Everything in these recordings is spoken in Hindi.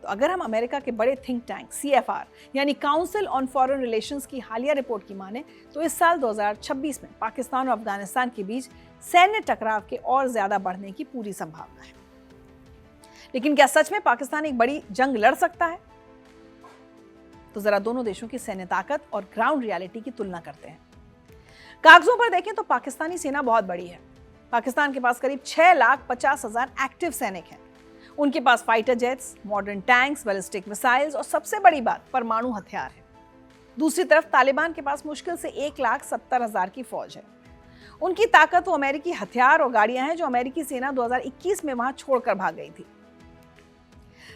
तो अगर हम अमेरिका के बड़े थिंक टैंक CFR यानी काउंसिल ऑन फॉरेन रिलेशंस की हालिया रिपोर्ट की माने तो इस साल 2026 में पाकिस्तान और अफगानिस्तान के बीच सैन्य टकराव के और ज्यादा बढ़ने की पूरी संभावना है। लेकिन क्या सच में पाकिस्तान एक बड़ी जंग लड़ सकता है? तो जरा दोनों देशों की सैन्य ताकत और ग्राउंड रियलिटी की तुलना करते हैं। कागजों पर देखें तो पाकिस्तानी सेना बहुत बड़ी है। पाकिस्तान के पास करीब 6,50,000 एक्टिव सैनिक हैं। उनके पास fighter jets, modern tanks, ballistic missiles और सबसे बड़ी बात परमाणु हथियार है। दूसरी तरफ तालिबान के पास मुश्किल से 1,70,000 की फौज है। उनकी ताकत वो अमेरिकी हथियार और गाड़ियां हैं जो अमेरिकी सेना 2021 में वहां छोड़कर भाग गई थी।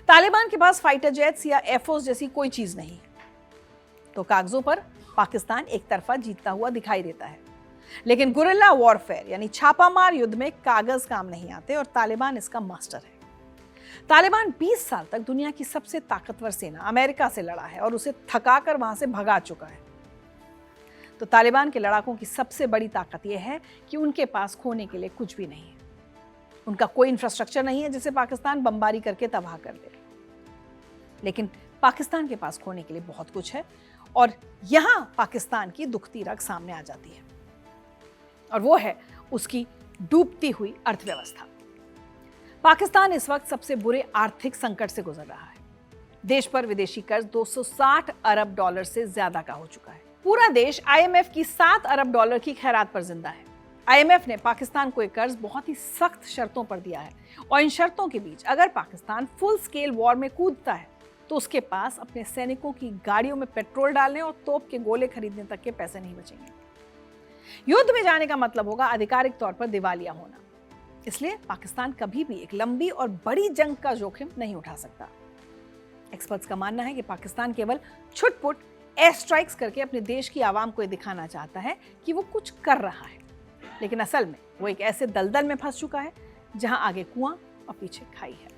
तालिबान के पास फाइटर जेट्स या एयरफोर्स जैसी कोई चीज नहीं है। तो कागजों पर पाकिस्तान एक तरफा जीतता हुआ दिखाई देता है, लेकिन गुरिल्ला वॉरफेयर यानी छापामार युद्ध में कागज काम नहीं आते और तालिबान इसका मास्टर है। तालिबान 20 साल तक दुनिया की सबसे ताकतवर सेना अमेरिका से लड़ा है और उसे थकाकर वहां से भगा चुका है। तो तालिबान के लड़ाकों की सबसे बड़ी ताकत यह है कि उनके पास खोने के लिए कुछ भी नहीं है। उनका कोई इंफ्रास्ट्रक्चर नहीं है जिसे पाकिस्तान बमबारी करके तबाह कर दे। लेकिन पाकिस्तान के पास खोने के लिए बहुत कुछ है और यहां पाकिस्तान की दुखती रग सामने आ जाती है, और वो है उसकी डूबती हुई अर्थव्यवस्था। पाकिस्तान इस वक्त सबसे बुरे आर्थिक संकट से गुजर रहा है। देश पर विदेशी कर्ज 260 अरब डॉलर से ज्यादा का हो चुका है। पूरा देश IMF की 7 अरब डॉलर की खैरात पर जिंदा है। IMF ने पाकिस्तान को एक कर्ज बहुत ही सख्त शर्तों पर दिया है और इन शर्तों के बीच अगर पाकिस्तान फुल स्केल वॉर में कूदता है तो उसके पास अपने सैनिकों की गाड़ियों में पेट्रोल डालने और तोप के गोले खरीदने तक के पैसे नहीं बचेंगे। युद्ध में जाने का मतलब होगा आधिकारिक तौर पर दिवालिया होना। इसलिए पाकिस्तान कभी भी एक लंबी और बड़ी जंग का जोखिम नहीं उठा सकता। एक्सपर्ट्स का मानना है कि पाकिस्तान केवल छुटपुट एयर स्ट्राइक्स करके अपने देश की आवाम को दिखाना चाहता है कि वो कुछ कर रहा है, लेकिन असल में वो एक ऐसे दलदल में फंस चुका है जहां आगे कुआं और पीछे खाई है।